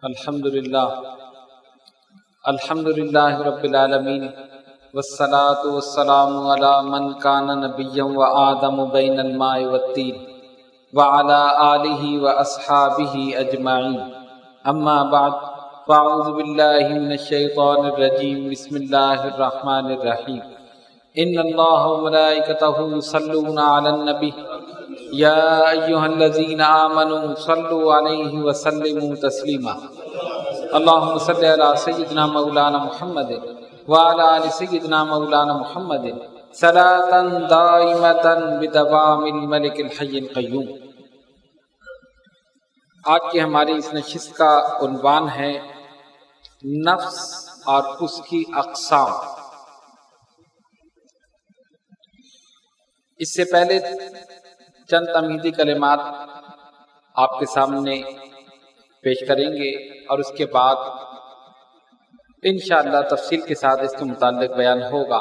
الحمدللہ رب العالمین والصلاة والسلام علی من کان نبیا وآدم بین الماء والطین وعلی آلہ واصحابہ اجمعین اما بعد فاعوذ باللہ من الشیطان الرجیم بسم اللہ الرحمن الرحیم ان اللہ وملائکتہ یصلون علی النبی یا ایہا الذین آمنوا صلوا علیہ وسلموا تسلیما اللہم صلی علی سیدنا مولانا محمد وعلی آل سیدنا مولانا محمد صلاة دائمة بدوام الملک الحی القیوم۔ آج کی ہماری اس نشست کا عنوان ہے نفس اور اس کی اقسام۔ اس سے پہلے چند تمہیدی کلمات آپ کے سامنے پیش کریں گے اور اس کے بعد انشاءاللہ تفصیل کے ساتھ اس کے متعلق بیان ہوگا۔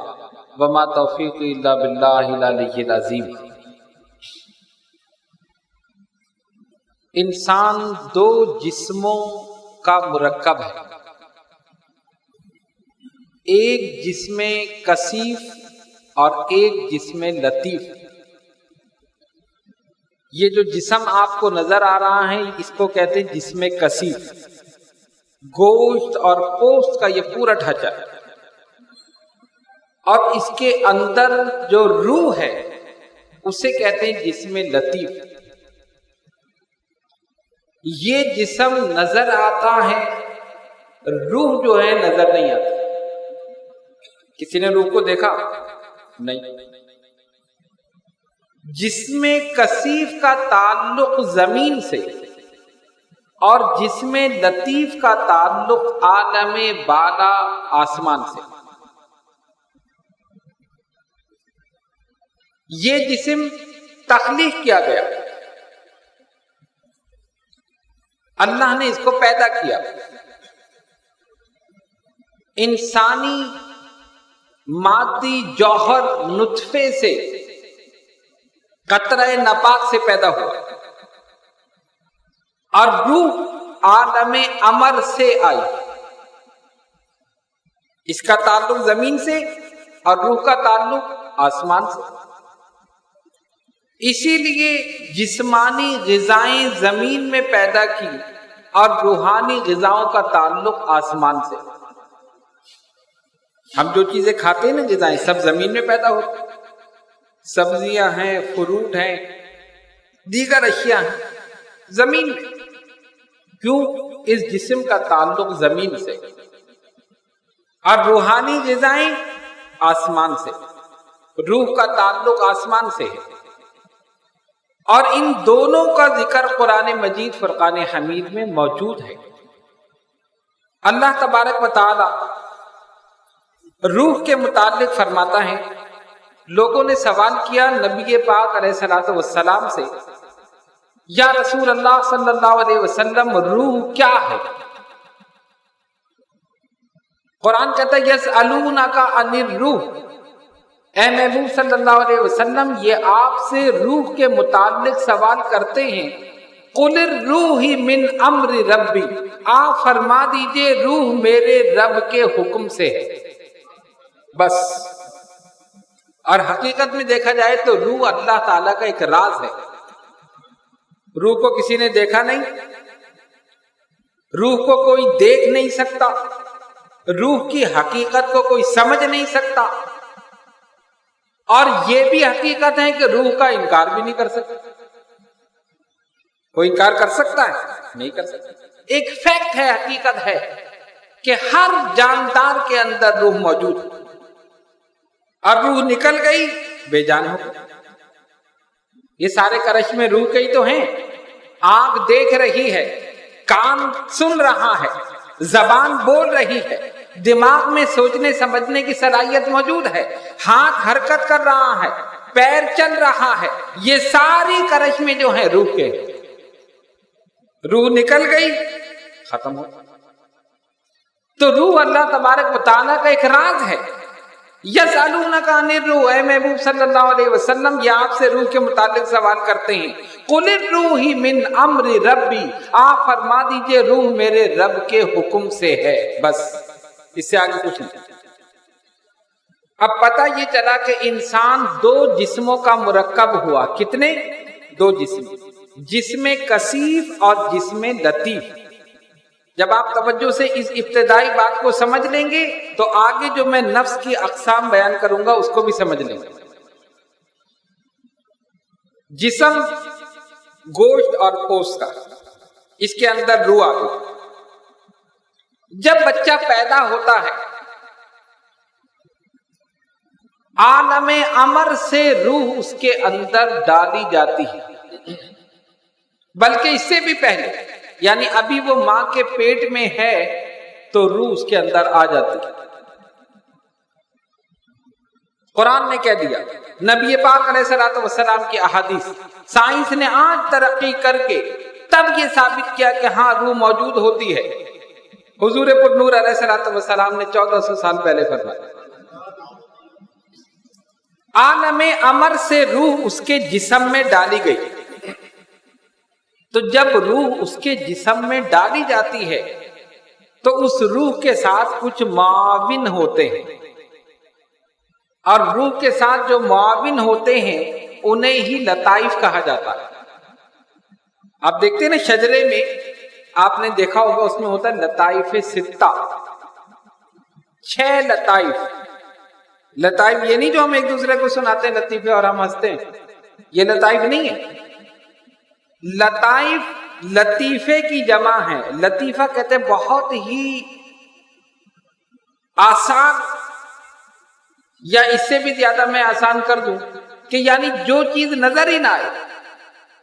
وما توفیق الا باللہ العلی العظیم۔ انسان دو جسموں کا مرکب ہے، ایک جسم کثیف اور ایک جسم لطیف۔ یہ جو جسم آپ کو نظر آ رہا ہے اس کو کہتے ہیں جسم کثیف، گوشت اور پوست کا یہ پورا ڈھانچہ ہے، اور اس کے اندر جو روح ہے اسے کہتے ہیں جسم لطیف۔ یہ جسم نظر آتا ہے، روح جو ہے نظر نہیں آتی۔ کسی نے روح کو دیکھا؟ نہیں۔ جسم کثیف کا تعلق زمین سے اور جسم لطیف کا تعلق عالم بالا آسمان سے۔ یہ جسم تخلیق کیا گیا، اللہ نے اس کو پیدا کیا۔ انسانی مادی جوہر نطفے سے، قطرہ ناپاک سے پیدا ہوا، اور روح عالم امر سے آئی۔ اس کا تعلق زمین سے اور روح کا تعلق آسمان سے۔ اسی لیے جسمانی غذائیں زمین میں پیدا کی اور روحانی غذاؤں کا تعلق آسمان سے۔ ہم جو چیزیں کھاتے ہیں نا غذائیں، سب زمین میں پیدا ہوتی، سبزیاں ہیں، فروٹ ہیں، دیگر اشیاء ہیں، زمین میں۔ کیوں؟ اس جسم کا تعلق زمین سے، اور روحانی غذائیں آسمان سے، روح کا تعلق آسمان سے ہے۔ اور ان دونوں کا ذکر قرآن مجید فرقان حمید میں موجود ہے۔ اللہ تبارک و تعالی روح کے متعلق فرماتا ہے، لوگوں نے سوال کیا نبی پاک علیہ الصلوۃ والسلام سے، یا رسول اللہ صلی اللہ علیہ وسلم روح کیا ہے؟ قرآن کہتا ہے یسألونک عن الروح، اے محبوب صلی اللہ علیہ وسلم یہ آپ سے روح کے متعلق سوال کرتے ہیں۔ قل الروح من امر ربی، آپ فرما دیجئے روح میرے رب کے حکم سے ہے، بس۔ اور حقیقت میں دیکھا جائے تو روح اللہ تعالیٰ کا ایک راز ہے۔ روح کو کسی نے دیکھا نہیں، روح کو کوئی دیکھ نہیں سکتا، روح کی حقیقت کو کوئی سمجھ نہیں سکتا، اور یہ بھی حقیقت ہے کہ روح کا انکار بھی نہیں کر سکتا۔ کوئی انکار کر سکتا ہے؟ نہیں کر سکتا۔ ایک فیکٹ ہے، حقیقت ہے کہ ہر جاندار کے اندر روح موجود ہے، اور روح نکل گئی بے جان ہو گئی۔ یہ سارے کرشمے روح کے ہی تو ہیں۔ آنکھ دیکھ رہی ہے، کان سن رہا ہے، زبان بول رہی ہے، دماغ میں سوچنے سمجھنے کی صلاحیت موجود ہے، ہاتھ حرکت کر رہا ہے، پیر چل رہا ہے۔ یہ ساری کرشمے جو ہیں روح کے۔ روح نکل گئی، ختم ہو۔ تو روح اللہ تبارک و تعالیٰ کا ایک راز ہے۔ یسألونک عن الروح، اے محبوب صلی اللہ علیہ وسلم یہ آپ سے روح کے متعلق سوال کرتے ہیں. قل الروح من امر ربی، آپ فرما دیجئے روح میرے رب کے حکم سے ہے، بس اس سے آگے کچھ نہیں. اب پتہ یہ چلا کہ انسان دو جسموں کا مرکب ہوا. کتنے؟ دو جسم، جسم کثیف اور جسم لطیف. جب آپ توجہ سے اس ابتدائی بات کو سمجھ لیں گے تو آگے جو میں نفس کی اقسام بیان کروں گا اس کو بھی سمجھ لیں گے. جسم گوشت اور پوست کا، اس کے اندر روح آ گئی. جب بچہ پیدا ہوتا ہے عالم امر سے روح اس کے اندر ڈالی جاتی ہے، بلکہ اس سے بھی پہلے، یعنی ابھی وہ ماں کے پیٹ میں ہے تو روح اس کے اندر آ جاتی ہے. قرآن نے کہہ دیا، نبی پاک علیہ الصلوۃ والسلام کی احادیث، سائنس نے آج ترقی کر کے تب یہ ثابت کیا کہ ہاں روح موجود ہوتی ہے. حضور پر نور علیہ الصلوۃ والسلام نے 1400 سال پہلے فرمایا. عالم امر سے روح اس کے جسم میں ڈالی گئی. تو جب روح اس کے جسم میں ڈالی جاتی ہے تو اس روح کے ساتھ کچھ معاون ہوتے ہیں، اور روح کے ساتھ جو معاون ہوتے ہیں انہیں ہی لطائف کہا جاتا ہے. آپ دیکھتے ہیں نا شجرے میں، آپ نے دیکھا ہوگا اس میں ہوتا ہے لطائف 6 لطائف. لطائف یہ نہیں جو ہم ایک دوسرے کو سناتے ہیں لطیفے اور ہم ہنستے ہیں، یہ لطائف نہیں ہے. لطائف لطیفے کی جمع ہے. لطیفہ کہتے ہیں بہت ہی آسان، یا اس سے بھی زیادہ میں آسان کر دوں کہ یعنی جو چیز نظر ہی نہ آئے،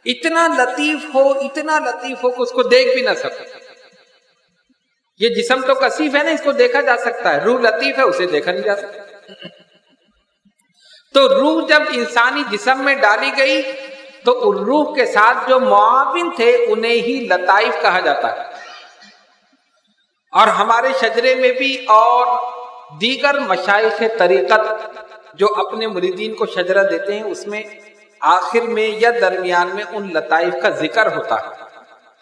اتنا لطیف ہو کہ اس کو دیکھ بھی نہ سکے. یہ جسم تو کثیف ہے نا، اس کو دیکھا جا سکتا ہے. روح لطیف ہے، اسے دیکھا نہیں جا سکتا. تو روح جب انسانی جسم میں ڈالی گئی تو روح کے ساتھ جو معاون تھے انہیں ہی لطائف کہا جاتا ہے. اور ہمارے شجرے میں بھی اور دیگر مشائخ طریقت جو اپنے مریدین کو شجرہ دیتے ہیں اس میں آخر میں یا درمیان میں ان لطائف کا ذکر ہوتا ہے.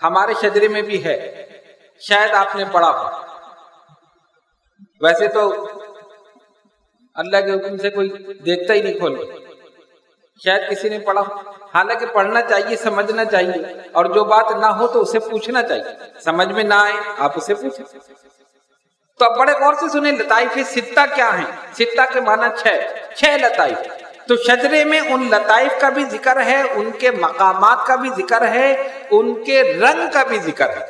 ہمارے شجرے میں بھی ہے، شاید آپ نے پڑھا ہو. ویسے تو اللہ کے حکم سے کوئی دیکھتا ہی نہیں کھول کے، شاید کسی نے پڑھا ہو. حالانکہ پڑھنا چاہیے، سمجھنا چاہیے، اور جو بات نہ ہو تو اسے پوچھنا چاہیے. سمجھ میں نہ آئے آپ اسے پوچھیں. تو اب بڑے غور سے سنیں لطائف 6 کیا ہیں. 6 کے معنی 6 لطائف. تو شجرے میں ان لطائف کا بھی ذکر ہے، ان کے مقامات کا بھی ذکر ہے، ان کے رنگ کا بھی ذکر ہے.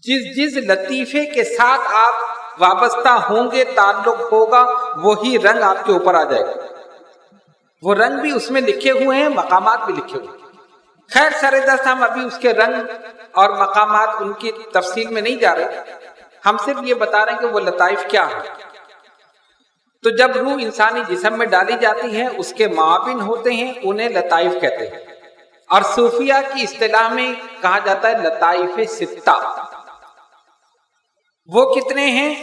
جس لطیفے کے ساتھ آپ وابستہ ہوں گے، تعلق ہوگا، وہی رنگ آپ کے اوپر آ جائے گا. وہ رنگ بھی اس میں لکھے ہوئے ہیں، مقامات بھی لکھے ہوئے ہیں. خیر سر دست ہم ابھی اس کے رنگ اور مقامات ان کی تفصیل میں نہیں جا رہے. ہم صرف یہ بتا رہے ہیں کہ وہ لطائف کیا ہے. تو جب روح انسانی جسم میں ڈالی جاتی ہے اس کے معاون ہوتے ہیں، انہیں لطائف کہتے ہیں. اور صوفیہ کی اصطلاح میں کہا جاتا ہے لطائف 6. وہ کتنے ہیں؟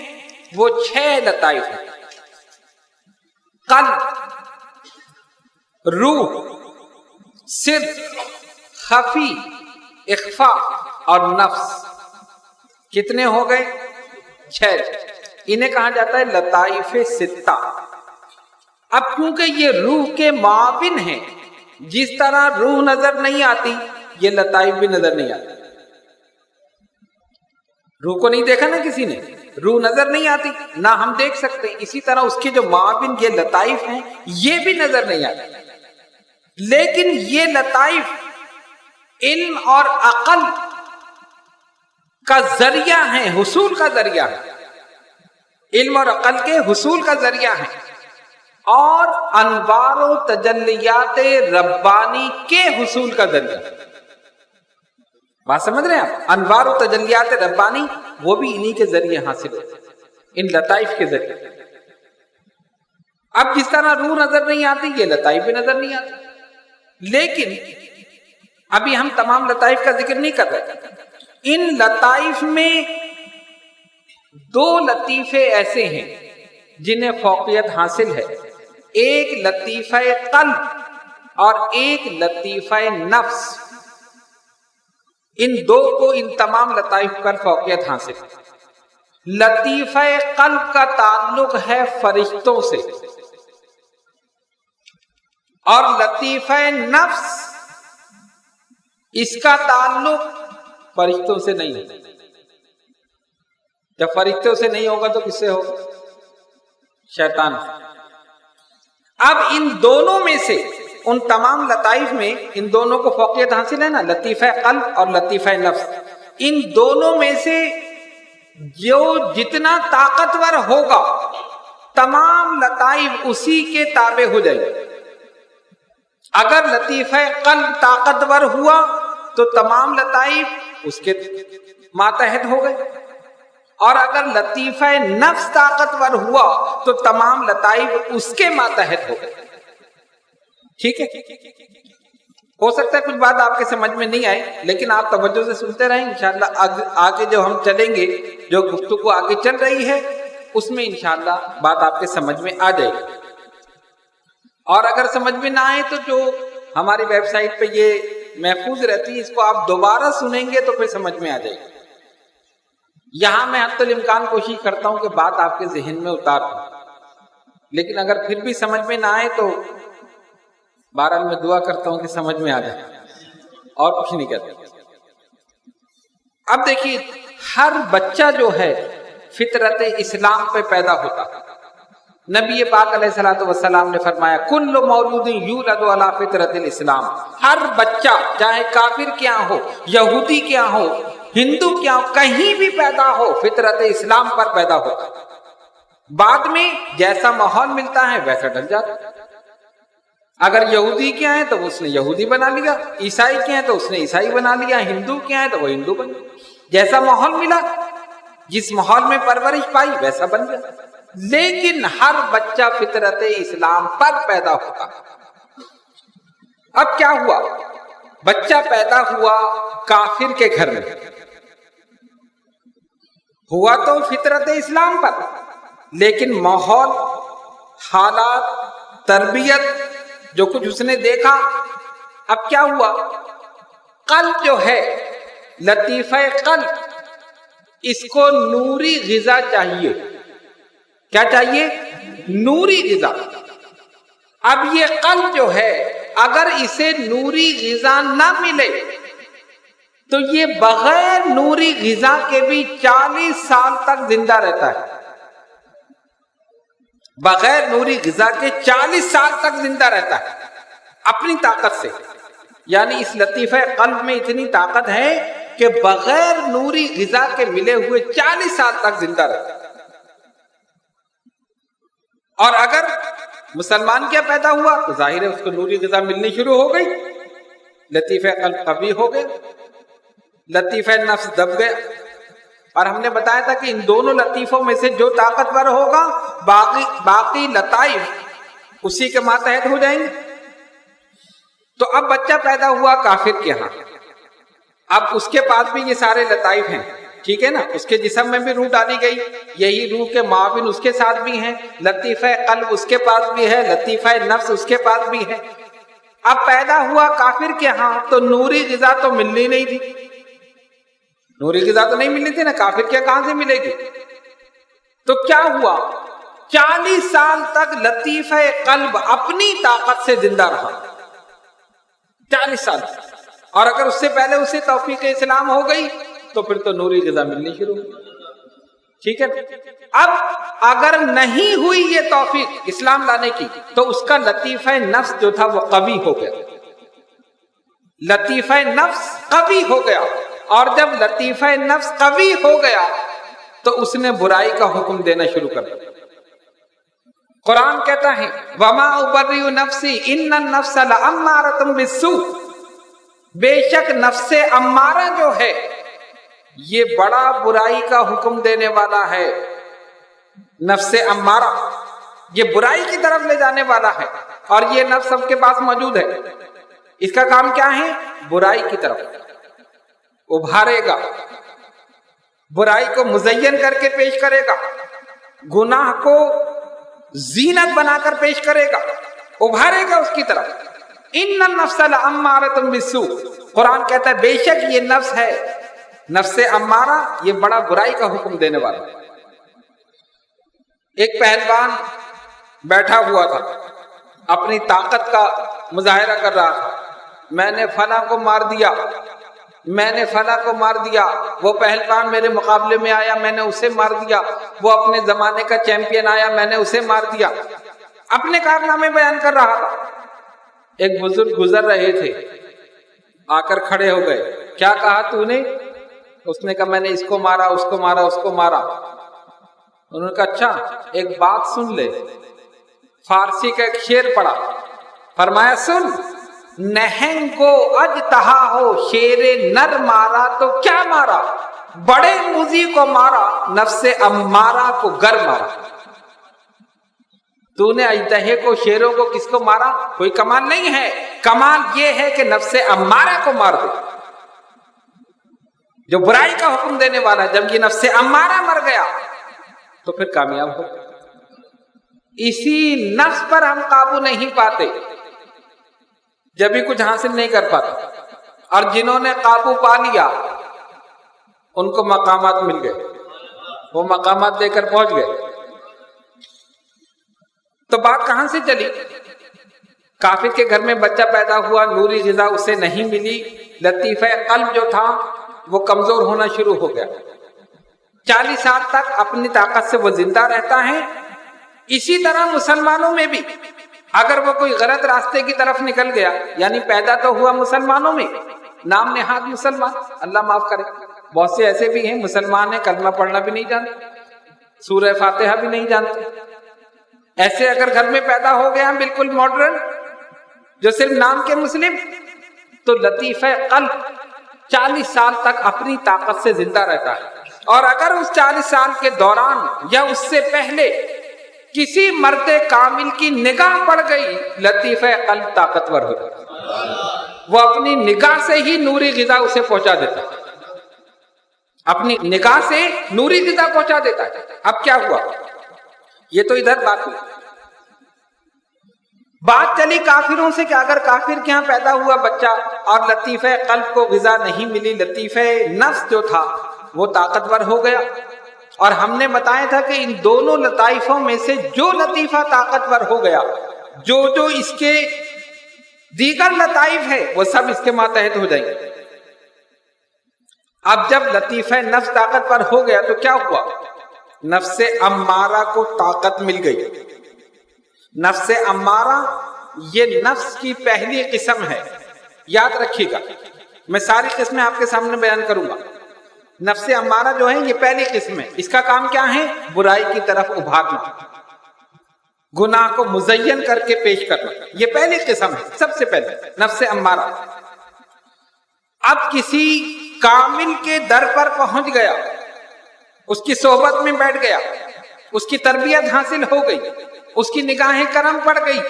وہ 6 لطائف ہیں. قلب، روح، سر، خفی، اخفاء اور نفس. کتنے ہو گئے؟ 6. انہیں کہا جاتا ہے لطائف 6. اب کیونکہ یہ روح کے معاون ہیں، جس طرح روح نظر نہیں آتی یہ لطائف بھی نظر نہیں آتی. روح کو نہیں دیکھا نا کسی نے، روح نظر نہیں آتی، نہ ہم دیکھ سکتے. اسی طرح اس کے جو معاون یہ لطائف ہیں یہ بھی نظر نہیں آتی. لیکن یہ لطائف علم اور عقل کا ذریعہ ہیں، حصول کا ذریعہ ہے. علم اور عقل کے حصول کا ذریعہ ہے، اور انوار و تجلیات ربانی کے حصول کا ذریعہ. بات سمجھ رہے ہیں آپ؟ انوار و تجلیات ربانی وہ بھی انہی کے ذریعے حاصل ہے، ان لطائف کے ذریعے. اب جس طرح روح نظر نہیں آتی یہ لطائف بھی نظر نہیں آتی. لیکن ابھی ہم تمام لطائف کا ذکر نہیں کر رہے. ان لطائف میں 2 لطیفے ایسے ہیں جنہیں فوقیت حاصل ہے، ایک لطیفہ قلب اور ایک لطیفہ نفس، ان دو کو، ان تمام لطائف پر فوقیت حاصل ہے۔ لطیفہ قلب کا تعلق ہے فرشتوں سے، اور لطیفہ نفس اس کا تعلق فرشتوں سے نہیں ہے۔ جب فرشتوں سے نہیں ہوگا تو کس سے ہوگا؟ شیطان سے۔ اب ان دونوں میں سے، ان تمام لطائف میں ان دونوں کو فوقیت حاصل ہے نا، لطیفہ قلب اور لطیفہ نفس۔ ان دونوں میں سے جو جتنا طاقتور ہوگا تمام لطائف اسی کے تابع ہو جائے گی۔ اگر لطیفہ قلب طاقتور ہوا تو تمام لطائف اس کے ماتحت ہو گئے، اور اگر لطیفہ نفس طاقتور ہوا تو تمام لطائف اس کے ماتحت ہو گئے۔ ٹھیک ہے؟ ہو سکتا ہے کچھ بات آپ کے سمجھ میں نہیں آئے، لیکن آپ توجہ سے سنتے رہیں، انشاءاللہ آگے جو ہم چلیں گے، جو گفتگو آگے چل رہی ہے، اس میں انشاءاللہ بات آپ کے سمجھ میں آ جائے گی۔ اور اگر سمجھ میں نہ آئے تو جو ہماری ویب سائٹ پہ یہ محفوظ رہتی ہے، اس کو آپ دوبارہ سنیں گے تو پھر سمجھ میں آ جائے گی۔ یہاں میں حتی الامکان کوشش کرتا ہوں کہ بات آپ کے ذہن میں اتار دوں، لیکن اگر پھر بھی سمجھ میں نہ آئے تو بہرحال میں دعا کرتا ہوں کہ سمجھ میں آ جائے، اور کچھ نہیں کہتا۔ اب دیکھیے، ہر بچہ جو ہے فطرت اسلام پہ پیدا ہوتا ہے۔ نبی پاک علیہ الصلوۃ والسلام نے فرمایا، کل مولود یولد علی فطرت الاسلام، ہر بچہ چاہے کافر کیا ہو، یہودی کیا ہو، ہندو کیا ہو، کہیں بھی پیدا ہو، فطرت اسلام پر پیدا ہوتا۔ بعد میں جیسا ماحول ملتا ہے ویسا ڈل جاتا۔ اگر یہودی کیا ہے تو اس نے یہودی بنا لیا، عیسائی کیا ہے تو اس نے عیسائی بنا لیا، ہندو کیا ہے تو وہ ہندو بن گیا۔ جیسا ماحول ملا، جس ماحول میں پرورش پائی ویسا بن گیا۔ لیکن ہر بچہ فطرت اسلام پر پیدا ہوتا۔ اب کیا ہوا؟ بچہ پیدا ہوا کافر کے گھر میں، ہوا تو فطرت اسلام پر، لیکن ماحول، حالات، تربیت، جو کچھ اس نے دیکھا، اب کیا ہوا؟ قلب جو ہے، لطیفہ قلب، اس کو نوری غذا چاہیے۔ کیا چاہیے؟ نوری غذا۔ اب یہ قلب جو ہے، اگر اسے نوری غذا نہ ملے تو یہ بغیر نوری غذا کے بھی 40 سال تک زندہ رہتا ہے۔ بغیر نوری غذا کے 40 سال تک زندہ رہتا ہے اپنی طاقت سے۔ یعنی اس لطیفہ قلب میں اتنی طاقت ہے کہ بغیر نوری غذا کے ملے ہوئے 40 سال تک زندہ رہتا ہے۔ اور اگر مسلمان کیا پیدا ہوا تو ظاہر ہے اس کو نوری غذا ملنی شروع ہو گئی، لطیفہ قلب قوی ہو گیا، لطیفہ نفس دب گیا۔ اور ہم نے بتایا تھا کہ ان دونوں لطیفوں میں سے جو طاقتور ہوگا باقی لطائف اسی کے ماتحت ہو جائیں گے۔ تو اب بچہ پیدا ہوا کافر کے ہاں، اب اس کے پاس بھی یہ سارے لطائف ہیں، ٹھیک ہے نا، اس کے جسم میں بھی روح ڈالی گئی، یہی روح کے معاون اس کے ساتھ بھی ہیں، لطیفہ قلب اس کے پاس بھی ہے، لطیفہ نفس اس کے پاس بھی ہے۔ اب پیدا ہوا کافر کے ہاں تو نوری غذا تو ملنی نہیں تھی، نوری غذا تو نہیں ملنی تھی نا، کافر کے کہاں سے ملے گی؟ تو کیا ہوا؟ 40 سال تک لطیفہ قلب اپنی طاقت سے زندہ رہا، 40 سال۔ اور اگر اس سے پہلے اسے توفیق اسلام ہو گئی تو پھر تو نوری غذا ملنی شروع ہوئی، ٹھیک ہے۔ اب اگر نہیں ہوئی یہ توفیق اسلام لانے کی تو اس کا لطیفہ نفس جو تھا وہ قوی ہو گیا، لطیفہ نفس قوی ہو گیا۔ اور جب لطیفہ نفس قوی ہو گیا تو اس نے برائی کا حکم دینا شروع کر دیا۔ قرآن کہتا ہے وَمَا أُبَرِّئُ نَفْسِي إِنَّ النَّفْسَ لَأَمَّارَةٌ بِالسُّوءِ، بے شک نفس امارہ جو ہے یہ بڑا برائی کا حکم دینے والا ہے۔ نفس امارہ یہ برائی کی طرف لے جانے والا ہے، اور یہ نفس سب کے پاس موجود ہے۔ اس کا کام کیا ہے؟ برائی کی طرف ابھارے گا، برائی کو مزین کر کے پیش کرے گا، گناہ کو زینت بنا کر پیش کرے گا، ابھارے گا اس کی طرف۔ ان النفس لامارۃ بالسوء، قرآن کہتا ہے بے شک یہ نفس ہے، نفس امارہ، یہ بڑا برائی کا حکم دینے والا۔ ایک پہلوان بیٹھا ہوا تھا، اپنی طاقت کا مظاہرہ کر رہا تھا، میں نے فلاں کو مار دیا، میں نے فلاں کو مار دیا، وہ پہلوان میرے مقابلے میں آیا، میں نے اسے مار دیا، وہ اپنے زمانے کا چیمپئن آیا، میں نے اسے مار دیا، اپنے کارنامے بیان کر رہا تھا۔ ایک بزرگ گزر رہے تھے، آ کر کھڑے ہو گئے، کیا کہا تو نے؟ اس نے کہا میں نے اس کو مارا، اس کو مارا، اس کو مارا۔ انہوں نے کہا اچھا ایک بات سن لے، فارسی کا ایک شعر پڑھا، فرمایا سن، نہنگ کو اجتہا ہو شیر نر مارا تو کیا مارا، بڑے موذی کو مارا نفس امارہ کو گر مارا۔ تو نے اجتہے کو، شیروں کو، کس کو مارا؟ کوئی کمال نہیں ہے، کمال یہ ہے کہ نفس امارہ کو مار دے، جو برائی کا حکم دینے والا۔ جب یہ نفس امارہ مر گیا تو پھر کامیاب ہو۔ اسی نفس پر ہم قابو نہیں پاتے، جبھی کچھ حاصل نہیں کر پاتے، اور جنہوں نے قابو پا لیا ان کو مقامات مل گئے، وہ مقامات دے کر پہنچ گئے۔ تو بات کہاں سے چلی؟ کافر کے گھر میں بچہ پیدا ہوا، نوری غذا اسے نہیں ملی، لطیفہ قلب جو تھا وہ کمزور ہونا شروع ہو گیا، 40 سال تک اپنی طاقت سے وہ زندہ رہتا ہے۔ اسی طرح مسلمانوں میں بھی اگر وہ کوئی غلط راستے کی طرف نکل گیا، یعنی پیدا تو ہوا مسلمانوں میں، نام نہاد مسلمان، اللہ معاف کرے، بہت سے ایسے بھی ہیں مسلمان ہیں، کلمہ پڑھنا بھی نہیں جانتے، سورہ فاتحہ بھی نہیں جانتے، ایسے اگر گھر میں پیدا ہو گیا بالکل ماڈرن، جو صرف نام کے مسلم، تو لطیفہ قلب 40 سال تک اپنی طاقت سے زندہ رہتا ہے۔ اور اگر اس 40 سال کے دوران یا اس سے پہلے کسی مرد کامل کی نگاہ پڑ گئی، لطیفہ قلب طاقتور ہو جاتا، وہ اپنی نگاہ سے ہی نوری غذا اسے پہنچا دیتا ہے، اپنی نگاہ سے نوری غذا پہنچا دیتا ہے۔ اب کیا ہوا؟ یہ تو ادھر بات ہوئی، بات چلی کافروں سے کہ اگر کافر کے ہاں پیدا ہوا بچہ اور لطیفہ قلب کو غذا نہیں ملی، لطیفہ نفس جو تھا وہ طاقتور ہو گیا، اور ہم نے بتایا تھا کہ ان دونوں لطائفوں میں سے جو لطیفہ طاقتور ہو گیا، جو اس کے دیگر لطائف ہے وہ سب اس کے ماتحت ہو جائیں گے۔ اب جب لطیفہ نفس طاقتور ہو گیا تو کیا ہوا؟ نفس امارہ کو طاقت مل گئی۔ نفس امارہ یہ نفس کی پہلی قسم ہے، یاد رکھیے گا، میں ساری قسمیں آپ کے سامنے بیان کروں گا۔ نفس امارہ جو ہے یہ پہلی قسم ہے، اس کا کام کیا ہے؟ برائی کی طرف ابھارنا، گناہ کو مزین کر کے پیش کرنا، یہ پہلی قسم ہے، سب سے پہلے نفس امارہ۔ اب کسی کامل کے در پر پہنچ گیا، اس کی صحبت میں بیٹھ گیا، اس کی تربیت حاصل ہو گئی، اس کی نگاہ کرم پڑ گئی،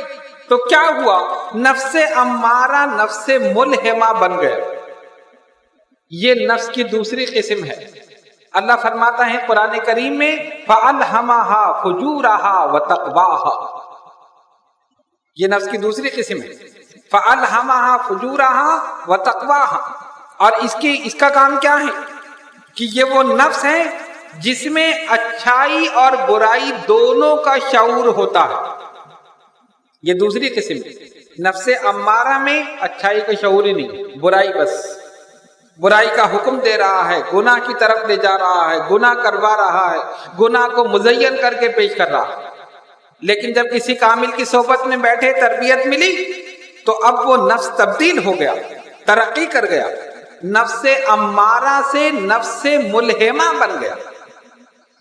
تو کیا ہوا؟ نفس امارہ نفس ملہمہ بن گیا۔ یہ نفس کی دوسری قسم ہے۔ اللہ فرماتا ہے قرآن کریم میں فَأَلْهَمَهَا فُجُورَهَا وَتَقْوَاهَا، یہ نفس کی دوسری قسم ہے، فَأَلْهَمَهَا فُجُورَهَا وَتَقْوَاهَا۔ اور اس کا کام کیا ہے کہ یہ وہ نفس ہے جس میں اچھائی اور برائی دونوں کا شعور ہوتا ہے، یہ دوسری قسم ہے۔ نفس امارہ میں اچھائی کا شعور ہی نہیں، برائی، بس برائی کا حکم دے رہا ہے، گناہ کی طرف لے جا رہا ہے، گناہ کروا رہا ہے، گناہ کو مزین کر کے پیش کر رہا ہے۔ لیکن جب کسی کامل کی صحبت میں بیٹھے، تربیت ملی، تو اب وہ نفس تبدیل ہو گیا، ترقی کر گیا، نفس امارہ سے نفس ملہمہ بن گیا۔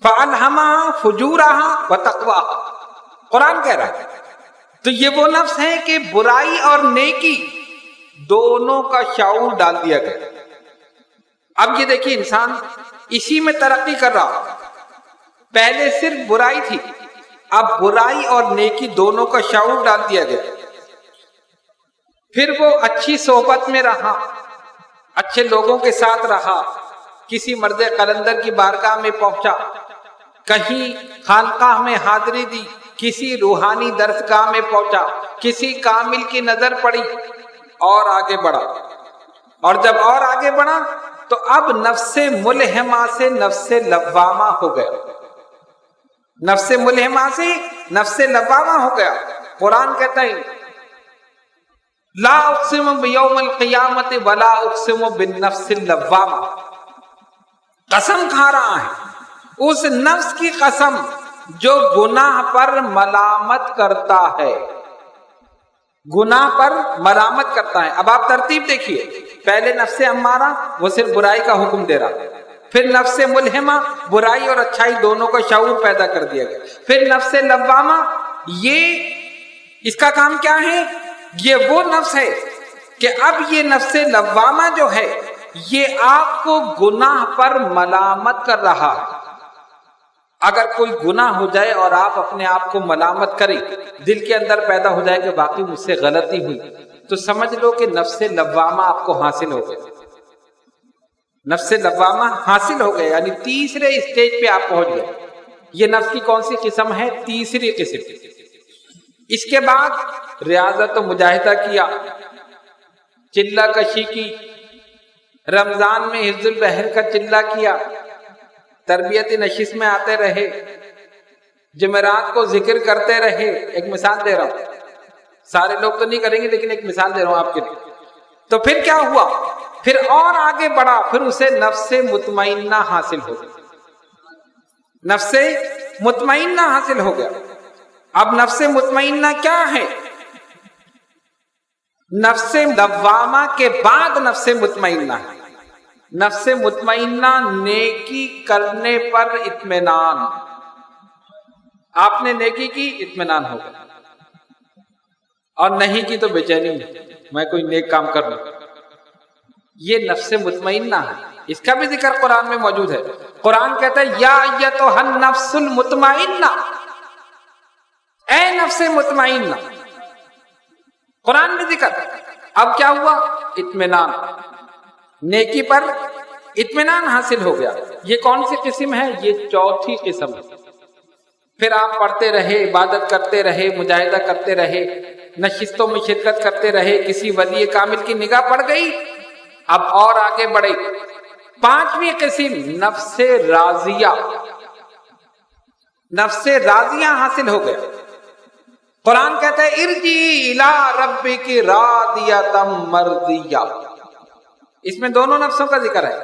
فَأَلْهَمَهَا فُجُورَهَا وَتَقْوَاهَا، قرآن کہہ رہا ہے۔ تو یہ وہ نفس ہے کہ برائی اور نیکی دونوں کا شعور ڈال دیا گیا۔ اب یہ دیکھیے انسان اسی میں ترقی کر رہا، پہلے صرف برائی تھی، اب برائی اور نیکی دونوں کا شعور ڈال دیا گیا۔ پھر وہ اچھی صحبت میں رہا، اچھے لوگوں کے ساتھ رہا، کسی مرد قلندر کی بارگاہ میں پہنچا، کہیں خانقاہ میں حاضری دی، کسی روحانی درس گاہ میں پہنچا، کسی کامل کی نظر پڑی اور آگے بڑھا، اور جب اور آگے بڑھا تو اب نفس ملہمہ سے نفس لوامہ ہو گیا، نفس ملہمہ سے نفس لوامہ ہو گیا۔ قرآن کہتا ہے لا اقسم بیوم القیامت ولا اقسم بالنفس اللوامہ، قسم کھا رہا ہے اس نفس کی قسم جو گناہ پر ملامت کرتا ہے، گناہ پر ملامت کرتا ہے۔ اب آپ ترتیب دیکھیے، پہلے نفس امارہ وہ صرف برائی کا حکم دے رہا، پھر نفس ملہمہ برائی اور اچھائی دونوں کا شعور پیدا کر دیا گیا، پھر نفس لوامہ یہ اس کا کام کیا ہے؟ یہ وہ نفس ہے کہ اب یہ نفس لوامہ جو ہے یہ آپ کو گناہ پر ملامت کر رہا ہے۔ اگر کوئی گناہ ہو جائے اور آپ اپنے آپ کو ملامت کریں، دل کے اندر پیدا ہو جائے کہ باقی مجھ سے غلطی ہوئی، تو سمجھ لو کہ نفس لوامہ آپ کو حاصل ہو گیا، نفس لوامہ حاصل ہو گیا، یعنی تیسرے اسٹیج پہ آپ پہنچ گئے۔ یہ نفس کی کون سی قسم ہے؟ تیسری قسم۔ اس کے بعد ریاضت و مجاہدہ کیا، چلہ کشی کی، رمضان میں حفظ البحر کا چلہ کیا، تربیت نشست میں آتے رہے، جمعرات کو ذکر کرتے رہے۔ ایک مثال دے رہا ہوں، سارے لوگ تو نہیں کریں گے لیکن ایک مثال دے رہا ہوں آپ کے لیے۔ تو پھر کیا ہوا؟ پھر اور آگے بڑھا، پھر اسے نفس مطمئنہ حاصل ہو گیا، نفس مطمئنہ حاصل ہو گیا۔ اب نفس مطمئنہ کیا ہے؟ نفس لوامہ کے بعد نفس مطمئنہ ہے۔ نفس مطمئنہ نیکی کرنے پر اطمینان، آپ نے نیکی کی اطمینان ہو گیا، اور نہیں کی تو بے چینی میں کوئی نیک کام کر لوں، یہ نفس مطمئنہ ہے۔ اس کا بھی ذکر قرآن میں موجود ہے۔ قرآن کہتا ہے یا ایتھا النفس المطمئنہ، اے نفس مطمئنہ، قرآن میں ذکر۔ اب کیا ہوا؟ اطمینان، نیکی پر اطمینان حاصل ہو گیا۔ یہ کون سی قسم ہے؟ یہ چوتھی قسم ہے۔ پھر آپ پڑھتے رہے، عبادت کرتے رہے، مجاہدہ کرتے رہے، نشستوں میں شرکت کرتے رہے، کسی ولی کامل کی نگاہ پڑ گئی، اب اور آگے بڑھے۔ پانچویں قسم نفس راضیہ، نفس راضیہ حاصل ہو گیا۔ قرآن کہتا ہے ارجعی الی ربک راضیۃ مرضیہ، اس میں دونوں نفسوں کا ذکر ہے،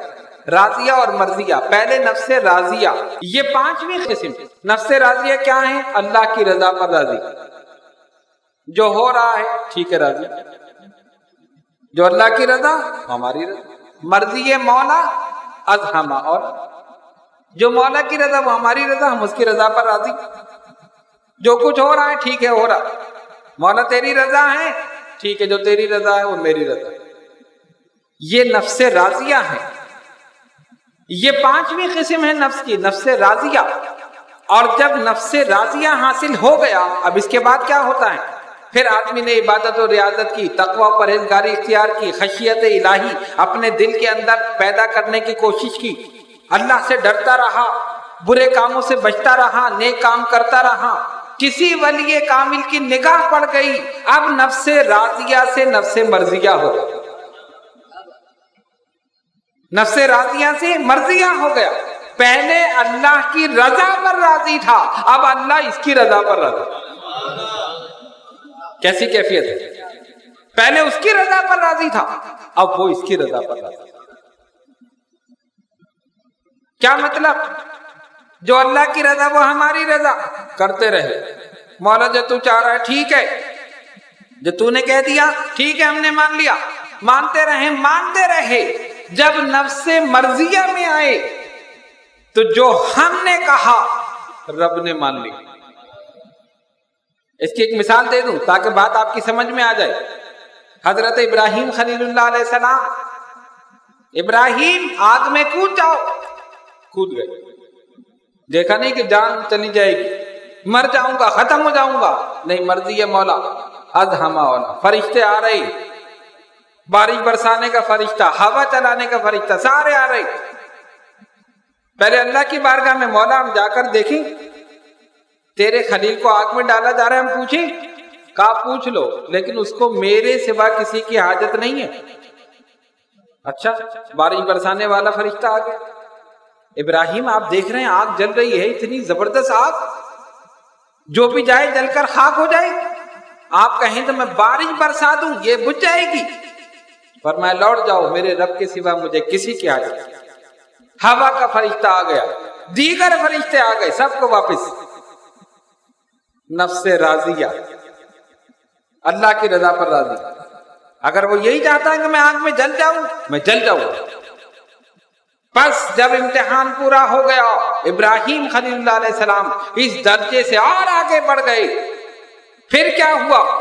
راضیہ اور مرضیہ۔ پہلے نفس راضیہ، یہ پانچویں قسم۔ نفس راضیہ کیا ہے؟ اللہ کی رضا پر راضی، جو ہو رہا ہے ٹھیک ہے راضی، جو اللہ کی رضا ہماری رضا۔ مرضی مولا ازہما، اور جو مولا کی رضا وہ ہماری رضا، ہم اس کی رضا پر راضی۔ جو کچھ ہو رہا ہے ٹھیک ہے ہو رہا، مولا تیری رضا ہے ٹھیک ہے، جو تیری رضا ہے وہ میری رضا۔ یہ نفس راضیہ ہے۔ یہ پانچویں قسم ہے نفس کی، نفس راضیہ۔ اور جب نفس راضیہ حاصل ہو گیا، اب اس کے بعد کیا ہوتا ہے؟ پھر آدمی نے عبادت و ریاضت کی، تقوی و پرہیزگاری اختیار کی، خشیت الہی اپنے دل کے اندر پیدا کرنے کی کوشش کی، اللہ سے ڈرتا رہا، برے کاموں سے بچتا رہا، نیک کام کرتا رہا، کسی ولی کامل کی نگاہ پڑ گئی، اب نفس راضیہ سے نفس مرضیہ ہو گیا، نفس راضیہ سے مرضیہ ہو گیا۔ پہلے اللہ کی رضا پر راضی تھا، اب اللہ اس کی رضا پر راضی۔ کیسی کیفیت ہے؟ پہلے اس کی رضا پر راضی تھا، اب وہ اس کی رضا پر راضی۔ کیا مطلب؟ جو اللہ کی رضا وہ ہماری رضا، کرتے رہے، مولا جو تو چاہ رہا ہے ٹھیک ہے، جو تو نے کہہ دیا ٹھیک ہے ہم نے مان لیا، مانتے رہے مانتے رہے۔ جب نفس مرضیہ میں آئے تو جو ہم نے کہا رب نے مان لی۔ اس کی ایک مثال دے دوں تاکہ بات آپ کی سمجھ میں آ جائے۔ حضرت ابراہیم خلیل اللہ علیہ السلام، ابراہیم آگ میں کود جاؤ، کود گئے، دیکھا نہیں کہ جان چلی جائے گی، مر جاؤں گا، ختم ہو جاؤں گا، نہیں، مرضی ہے مولا ازہما والا، فرشتے آ رہے، بارش برسانے کا فرشتہ، ہوا چلانے کا فرشتہ، سارے آ رہے۔ پہلے اللہ کی بارگاہ میں مولا ہم جا کر دیکھیں تیرے خلیل کو آگ میں ڈالا جا رہا ہے، ہم پوچھیں؟ کہا پوچھ لو، لیکن اس کو میرے سوا کسی کی حاجت نہیں ہے۔ اچھا، بارش برسانے والا فرشتہ آ گیا۔ ابراہیم آپ دیکھ رہے ہیں آگ جل رہی ہے، اتنی زبردست آگ، جو بھی جائے جل کر خاک ہو جائے۔ آپ کہیں تو میں بارش برسا دوں، یہ بجھ جائے گی۔ فرمایا لوٹ جاؤ، میرے رب کے سوا مجھے کسی کی حاجت نہیں۔ ہوا کا فرشتہ آ گیا، دیگر فرشتے آ گئے، سب کو واپس۔ نفس راضیہ، اللہ کی رضا پر راضی۔ اگر وہ یہی چاہتا ہے کہ میں آگ میں جل جاؤں، میں جل جاؤں۔ بس جب امتحان پورا ہو گیا، ابراہیم خلیل اللہ علیہ السلام اس درجے سے اور آگے بڑھ گئے۔ پھر کیا ہوا؟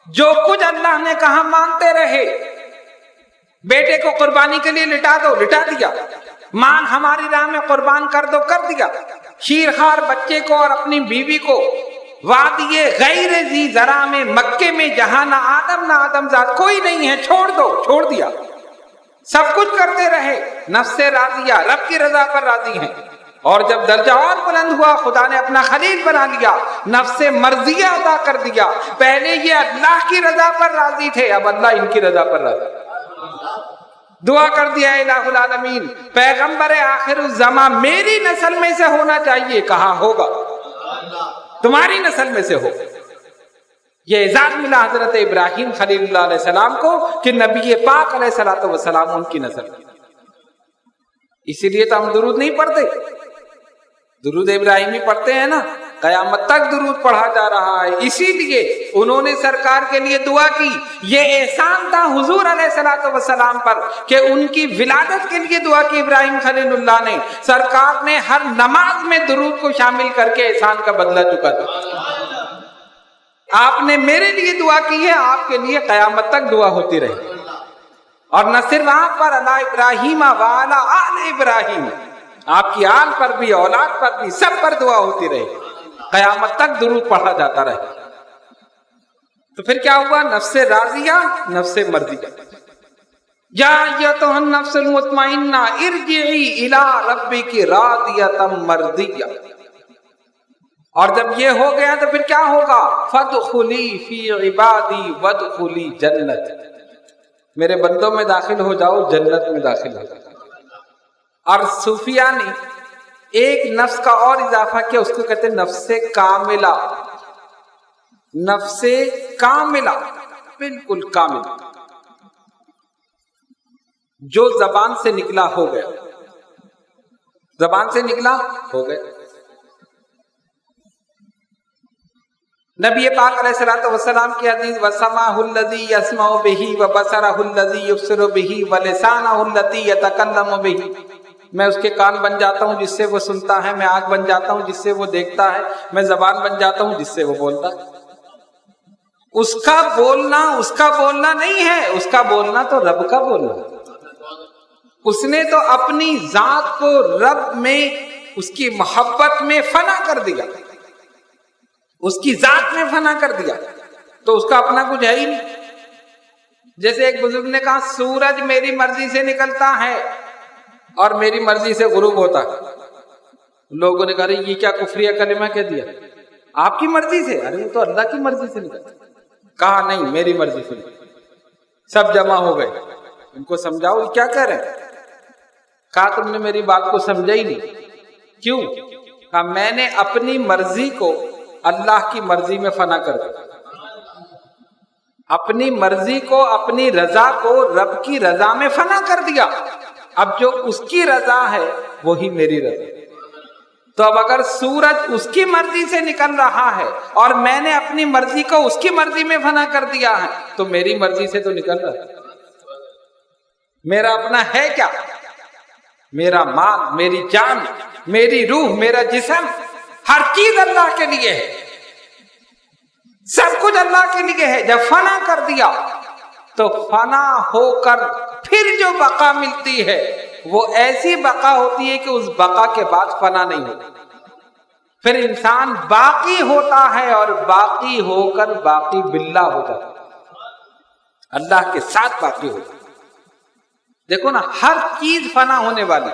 جو کچھ اللہ نے کہا مانتے رہے۔ بیٹے کو قربانی کے لیے لٹا دو، لٹا دیا۔ مال ہماری راہ میں قربان کر دو، کر دیا۔ شیرخوار بچے کو اور اپنی بیوی کو وادی غیر ذی زرع میں، مکے میں، جہاں نہ آدم نہ آدم زاد کوئی نہیں ہے، چھوڑ دو، چھوڑ دیا۔ سب کچھ کرتے رہے، نفس راضیہ، رب کی رضا پر راضی ہیں۔ اور جب درجہ اور بلند ہوا، خدا نے اپنا خلیل بنا لیا، نفس مرضیہ ادا کر دیا۔ پہلے یہ اللہ کی رضا پر راضی تھے، اب اللہ ان کی رضا پر راضی۔ دعا کر دیا الہ العالمین، پیغمبر آخر الزمان میری نسل میں سے ہونا چاہیے۔ کہا ہوگا، تمہاری نسل میں سے ہو۔ یہ اعزاز ملا حضرت ابراہیم خلیل اللہ علیہ السلام کو کہ نبی پاک علیہ الصلوۃ والسلام ان کی نسل میں۔ اسی لیے تو ہم درود نہیں پڑھتے، درود ابراہیمی پڑھتے ہیں نا، قیامت تک درود پڑھا جا رہا ہے۔ اسی لیے انہوں نے سرکار کے لیے دعا کی۔ یہ احسان تھا حضور علیہ الصلوۃ والسلام پر کہ ان کی ولادت کے لیے دعا کی ابراہیم خلیل اللہ نے۔ سرکار نے ہر نماز میں درود کو شامل کر کے احسان کا بدلہ چکا تھا۔ آپ نے میرے لیے دعا کی ہے، آپ کے لیے قیامت تک دعا ہوتی رہے۔ اور نہ صرف آپ پر، علی ابراہیم وعلی آل ابراہیم، آپ کی آل پر بھی، اولاد پر بھی، سب پر دعا ہوتی رہے، قیامت تک درود پڑھا جاتا رہے۔ تو پھر کیا ہوا؟ نفس راضیہ، نفس مرضیہ۔ یا ایتھا النفس المطمئنہ ارجعی الی ربک راضیۃ مرضیہ۔ اور جب یہ ہو گیا تو پھر کیا ہوگا؟ فادخلی فی عبادی وادخلی جنت، میرے بندوں میں داخل ہو جاؤ، جنت میں داخل ہو جاؤ۔ اور صوفیہ نے ایک نفس کا اور اضافہ کیا، اس کو کہتے ہیں نفس کاملہ۔ نفس کاملہ، بالکل کامل، جو زبان سے نکلا ہو گیا، زبان سے نکلا ہو گیا۔ نبی پاک علیہ الصلوۃ والسلام کی حدیث، وَسَمْعُهُ الَّذِي يَسْمَعُ بِهِ وَبَصَرُهُ الَّذِي يُبْصِرُ بِهِ وَلِسَانُهُ الَّذِي يَتَكَلَّمُ بِهِ۔ میں اس کے کان بن جاتا ہوں جس سے وہ سنتا ہے، میں آنکھ بن جاتا ہوں جس سے وہ دیکھتا ہے، میں زبان بن جاتا ہوں جس سے وہ بولتا ہے۔ اس کا بولنا نہیں ہے، اس کا بولنا تو رب کا بولنا ہے۔ اس نے تو اپنی ذات کو رب میں، اس کی محبت میں فنا کر دیا، اس کی ذات میں فنا کر دیا، تو اس کا اپنا کچھ ہے ہی نہیں۔ جیسے ایک بزرگ نے کہا، سورج میری مرضی سے نکلتا ہے اور میری مرضی سے غروب ہوتا ہے۔ لوگوں نے کہا یہ کیا کفریہ کلمہ کہہ دیا، آپ کی مرضی سے؟ ارے وہ تو اللہ کی مرضی سے نکلتا۔ کہا نہیں، میری مرضی سے نکلتا۔ سب جمع ہو گئے، ان کو سمجھاؤ یہ کیا کہہ رہے ہیں۔ کہا تم نے میری بات کو سمجھا ہی نہیں۔ کیوں؟ کہا میں نے اپنی مرضی کو اللہ کی مرضی میں فنا کر دیا، اپنی مرضی کو، اپنی رضا کو رب کی رضا میں فنا کر دیا۔ اب جو اس کی رضا ہے وہی میری رضا۔ تو اب اگر سورج اس کی مرضی سے نکل رہا ہے اور میں نے اپنی مرضی کو اس کی مرضی میں فنا کر دیا ہے، تو میری مرضی سے تو نکل رہا ہے۔ میرا اپنا ہے کیا؟ میرا مال، میری جان، میری روح، میرا جسم، ہر چیز اللہ کے لیے ہے، سب کچھ اللہ کے لیے ہے۔ جب فنا کر دیا تو فنا ہو کر پھر جو بقا ملتی ہے وہ ایسی بقا ہوتی ہے کہ اس بقا کے بعد فنا نہیں ہوتی۔ پھر انسان باقی ہوتا ہے اور باقی ہو کر باقی باللہ ہو جاتا ہے، اللہ کے ساتھ باقی ہوتا ہے۔ دیکھو نا، ہر چیز فنا ہونے والی۔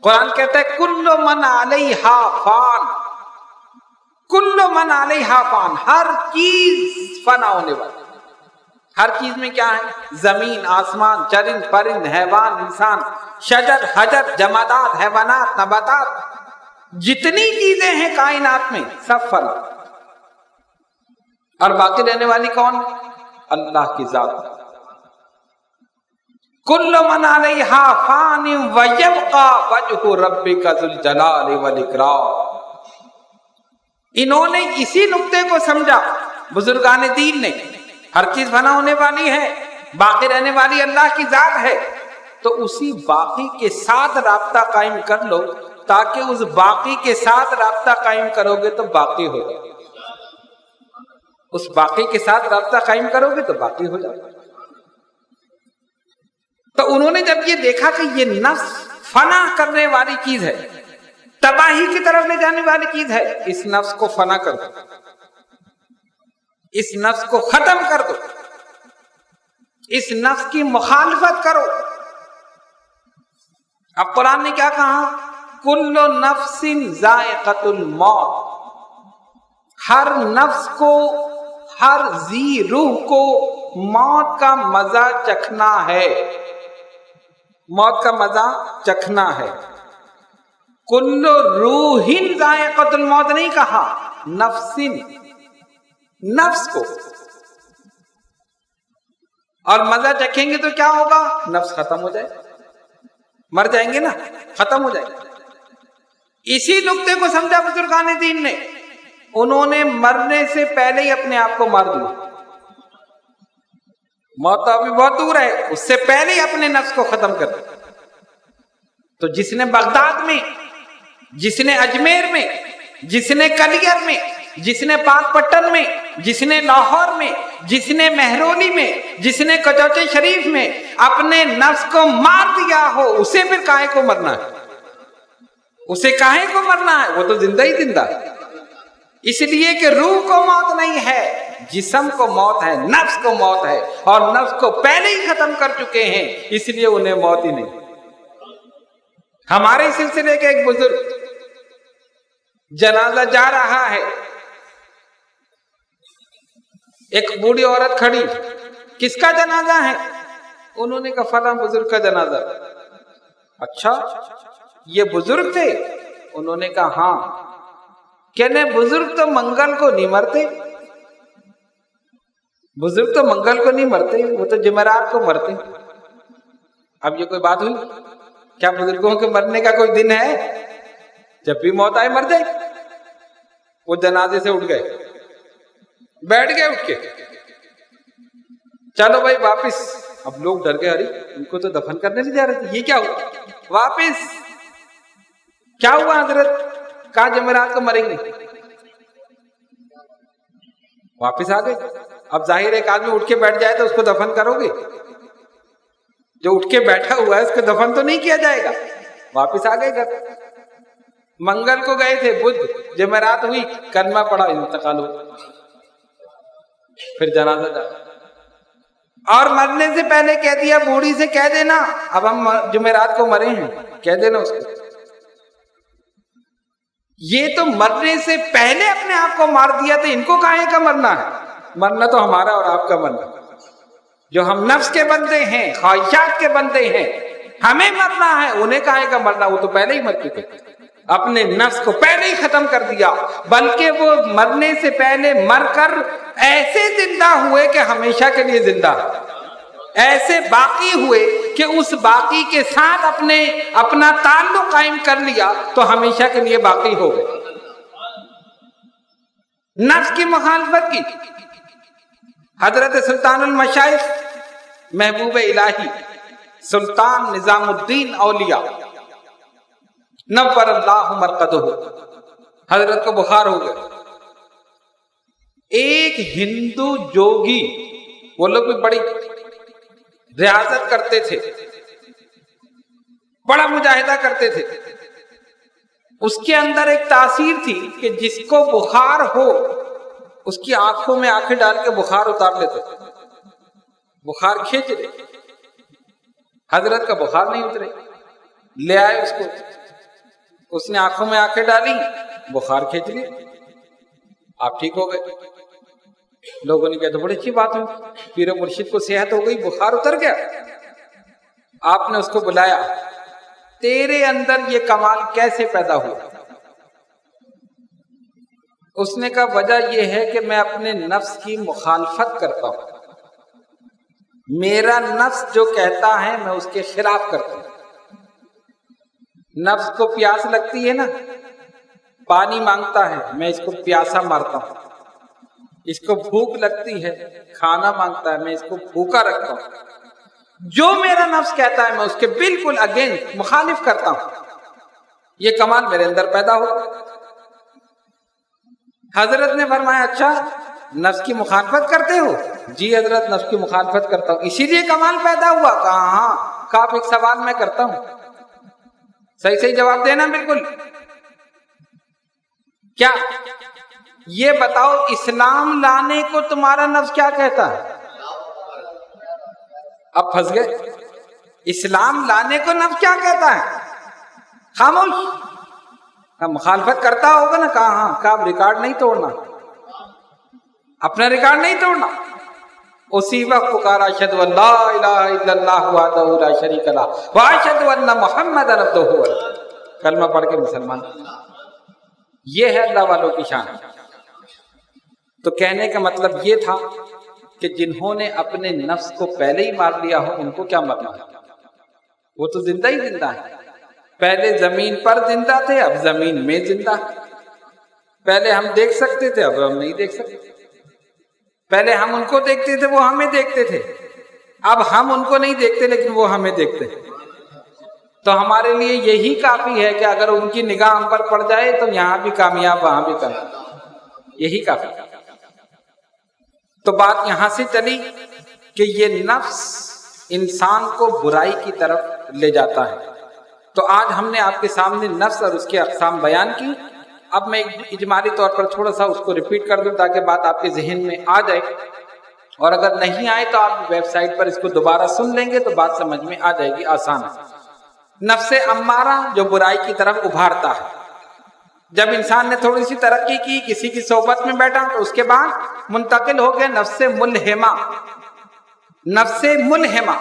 قرآن کہتا ہے کل من علیہا فان، کل من علیہا فان، ہر چیز فنا ہونے والی. ہر چیز میں کیا ہے؟ زمین، آسمان، چرند پرند، حیوان، انسان، شجر حجر، جمادات، حیوانات، نباتات، جتنی چیزیں ہیں کائنات میں سب فنا. اور باقی رہنے والی کون؟ اللہ کی ذات. کل من علیہا فان ویبقى وجہ ربک ذو الجلال والاکرام. انہوں نے اسی نقطے کو سمجھا بزرگان دین نے. ہر چیز فنا ہونے والی ہے، باقی رہنے والی اللہ کی ذات ہے، تو اسی باقی کے ساتھ رابطہ قائم کر لو، تاکہ اس باقی کے ساتھ رابطہ قائم کرو گے تو باقی ہو جائے. اس باقی کے ساتھ رابطہ قائم کرو گے تو باقی ہو جائے. تو انہوں نے جب یہ دیکھا کہ یہ نفس فنا کرنے والی چیز ہے، تباہی کی طرف لے جانے والی چیز ہے، اس نفس کو فنا کر دو، اس نفس کو ختم کر دو، اس نفس کی مخالفت کرو. اب قرآن نے کیا کہا؟ کل نفس ذائقۃ الموت. ہر نفس کو، ہر ذی روح کو موت کا مزہ چکھنا ہے، موت کا مزہ چکھنا ہے. کل روح ذائقۃ الموت نہیں کہا، نفس، نفس کو. اور مزہ چکھیں گے تو کیا ہوگا؟ نفس ختم ہو جائے، مر جائیں گے نا، ختم ہو جائے. اسی نقطے کو سمجھا بزرگان دین نے. انہوں نے مرنے سے پہلے ہی اپنے آپ کو مار دیا. موت تو ابھی بہت دور ہے، اس سے پہلے ہی اپنے نفس کو ختم کر دیا. تو جس نے بغداد میں، جس نے اجمیر میں، جس نے کلیر میں، جس نے پاک پٹن میں، جس نے لاہور میں، جس نے مہرولی میں، جس نے کچوچے شریف میں اپنے نفس کو مار دیا ہو، اسے پھر کاہے کو مرنا ہے؟ اسے کاہے کو مرنا ہے؟ وہ تو زندہ ہی زندہ ہے. اس لیے کہ روح کو موت نہیں ہے، جسم کو موت ہے، نفس کو موت ہے، اور نفس کو پہلے ہی ختم کر چکے ہیں، اس لیے انہیں موت ہی نہیں. ہمارے سلسلے کے ایک بزرگ جنازہ جا رہا ہے، ایک بوڑھی عورت کھڑی، کس کا جنازہ ہے؟ انہوں نے کہا فلاں بزرگ کا جنازہ. اچھا یہ بزرگ تھے؟ انہوں نے کہا ہاں. کہنے بزرگ تو منگل کو نہیں مرتے، بزرگ تو منگل کو نہیں مرتے، وہ تو جمعرات کو مرتے. اب یہ کوئی بات ہوئی؟ کیا بزرگوں کے مرنے کا کوئی دن ہے؟ جب بھی موت آئے مر جائے. وہ جنازے سے اٹھ گئے، بیٹھ گئے اٹھ کے، چلو بھائی واپس. اب لوگ ڈر گئے، ارے ان کو تو دفن کرنے نہیں جا رہے تھے، یہ کیا ہوا؟ واپس. کیا ہوا حضرت؟ کہا جمعرات کو مریں گے. واپس آ گئے. اب ظاہر ایک آدمی اٹھ کے بیٹھ جائے تو اس کو دفن کرو گے؟ جو اٹھ کے بیٹھا ہوا ہے اس کو دفن تو نہیں کیا جائے گا. واپس آ گئے گھر. منگل کو گئے تھے، بدھ جمعرات ہوئی، کلمہ پڑھا، انتقال ہو. پھر جنازہ جا، اور مرنے سے پہلے کہہ دیا بوڑھی سے کہہ دینا اب ہم جمعرات کو مرے ہیں، کہہ دینا اس کو. یہ تو مرنے سے پہلے اپنے آپ کو مار دیا، تو ان کو کاہے کا مرنا ہے؟ مرنا تو ہمارا اور آپ کا مرنا. جو ہم نفس کے بندے ہیں، خواہشات کے بندے ہیں، ہمیں مرنا ہے، انہیں کاہے کا مرنا؟ وہ تو پہلے ہی مر چکے، اپنے نفس کو پہلے ہی ختم کر دیا. بلکہ وہ مرنے سے پہلے مر کر ایسے زندہ ہوئے کہ ہمیشہ کے لیے زندہ، ایسے باقی ہوئے کہ اس باقی کے ساتھ اپنا تعلق قائم کر لیا تو ہمیشہ کے لیے باقی ہو گئے. نفس کی مخالفت کی. حضرت سلطان المشائخ محبوب الہی سلطان نظام الدین اولیاء نور اللہ مرقدہ، حضرت کو بخار ہو گیا. ایک ہندو جوگی، وہ لوگ بھی بڑی ریاضت کرتے تھے، بڑا مجاہدہ کرتے تھے. اس کے اندر ایک تاثیر تھی کہ جس کو بخار ہو اس کی آنکھوں میں آنکھیں ڈال کے بخار اتار لیتے تھے، بخار کھینچ لے. حضرت کا بخار نہیں اترے، لے آئے اس کو، اس نے آنکھوں میں آنکھیں ڈالی، بخار کھینچ لیا. آپ ٹھیک ہو گئے۔ لوگوں نے کہا تو بڑی اچھی بات ہے، پیر و مرشد کو صحت ہو گئی، بخار اتر گیا۔ آپ نے اس کو بلایا، تیرے اندر یہ کمال کیسے پیدا ہوا؟ اس نے کہا وجہ یہ ہے کہ میں اپنے نفس کی مخالفت کرتا ہوں، میرا نفس جو کہتا ہے میں اس کے خلاف کرتا ہوں۔ نفس کو پیاس لگتی ہے نا، پانی مانگتا ہے، میں اس کو پیاسا مارتا ہوں۔ اس کو بھوک لگتی ہے، کھانا مانگتا ہے، میں اس کو بھوکا رکھتا ہوں۔ جو میرا نفس کہتا ہے میں اس کے بالکل اگینسٹ مخالف کرتا ہوں۔ یہ کمال میرے اندر پیدا ہو۔ حضرت نے فرمایا اچھا نفس کی مخالفت کرتے ہو؟ جی حضرت نفس کی مخالفت کرتا ہوں، اسی لیے کمال پیدا ہوا؟ کہا ہاں۔ کہا آپ ایک سوال میں کرتا ہوں، صحیح صحیح جواب دینا بالکل۔ کیا یہ بتاؤ اسلام لانے کو تمہارا نفس کیا کہتا ہے؟ اب پھنس گئے۔ اسلام لانے کو نفس کیا کہتا ہے؟ خاموش۔ مخالفت کرتا ہوگا نا؟ کہا ہاں۔ کہا ریکارڈ نہیں توڑنا، اپنا ریکارڈ نہیں توڑنا۔ اسی وقت پکارا اشہد ان لا الہ الا اللہ وحدہ لا شریک لہ واشہد ان محمد عبدہ ورسولہ، کلمہ پڑھ کے مسلمان۔ یہ ہے اللہ والوں کی شان۔ تو کہنے کا مطلب یہ تھا کہ جنہوں نے اپنے نفس کو پہلے ہی مار لیا ہو ان کو کیا مرنا ہے، وہ تو زندہ ہی زندہ ہے۔ پہلے زمین پر زندہ تھے، اب زمین میں زندہ ہے۔ پہلے ہم دیکھ سکتے تھے، اب ہم نہیں دیکھ سکتے۔ پہلے ہم ان کو دیکھتے تھے، وہ ہمیں دیکھتے تھے، اب ہم ان کو نہیں دیکھتے لیکن وہ ہمیں دیکھتے ہیں۔ تو ہمارے لیے یہی کافی ہے کہ اگر ان کی نگاہ ہم پر پڑ جائے تو یہاں بھی کامیاب وہاں بھی کامیاب، یہی کافی۔ تو بات یہاں سے چلی کہ یہ نفس انسان کو برائی کی طرف لے جاتا ہے۔ تو آج ہم نے آپ کے سامنے نفس اور اس کے اقسام بیان کی۔ اب میں اجمالی طور پر تھوڑا سا اس کو ریپیٹ کر دوں تاکہ بات آپ کے ذہن میں آ جائے، اور اگر نہیں آئے تو آپ ویب سائٹ پر اس کو دوبارہ سن لیں گے تو بات سمجھ میں آ جائے گی، آسان ہے۔ نفس امارہ جو برائی کی طرف ابھارتا ہے۔ جب انسان نے تھوڑی سی ترقی کی، کسی کی صحبت میں بیٹھا تو اس کے بعد منتقل ہو گیا نفس ملہمہ۔ نفس ملہمہ